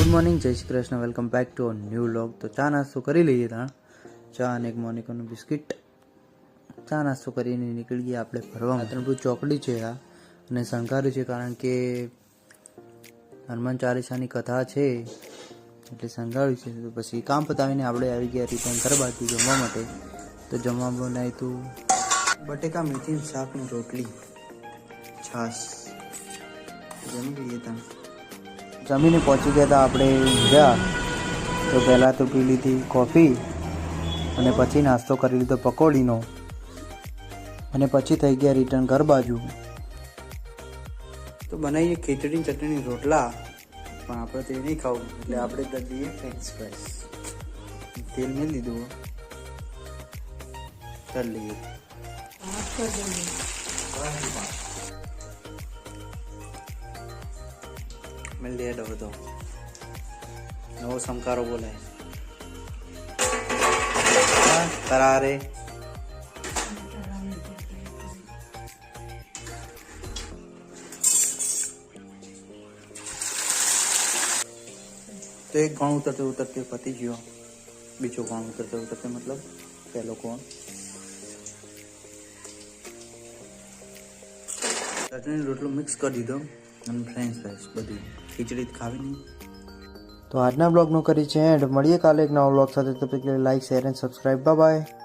Good morning, જય Shri Krishna. Welcome back to a new vlog. તો ચા નાસ્તો કરી લઈએ ત્યાં. ચા અને એક મોનિકોનું બિસ્કિટ. ચા નાસ્તો કરીને નીકળી ગયા આપણે ફરવા. ત્રણ ચોકડી છે આ અને શણગાર્યું છે કારણ કે હનુમાન ચાલીસાની કથા છે એટલે શણગાર્યું છે. તો પછી કામ પતાવીને આપણે આવી ગયા રિટર્ન ઘર બાજુ જમવા માટે. તો જમવા બનાવ્યું હતું બટેકા મેથી શાકની રોટલી, છાશ. જમી લઈએ ત્યાં. જમીને પહોંચી ગયા હતા આપણે ઊંઝા. તો પહેલાં તો પી લીધી કોફી અને પછી નાસ્તો કરી લીધો પકોડીનો અને પછી થઈ ગયા રિટર્ન ઘર બાજુ. તો બનાવીએ ખીચડી ચટણી રોટલા, પણ આપણે તે નહીં ખાવું એટલે આપણે કરી દઈએ ફ્રેન્ચ ફ્રાઈસ. તેલ મેં લીધું કરી લઈએ. મેં લેટ હતો નવો સમકારો બોલાય કરારે. તો એક ગણ ઉતરતે ઉતરતે પતી ગયો, બીજો ગણ ઉતરતે ઉતરતે મતલબ પહેલો કોણ. ચટણી રોટલો મિક્સ કરી દીધો અને ફ્રેન્ચ ફ્રાઈસ બધી. ખીચડી ખાવી નહીં. તો આજના બ્લોગનું કરી છે એન્ડ. મળીએ કાલે એક નવા બ્લોગ સાથે. તો like, share and subscribe. Bye bye.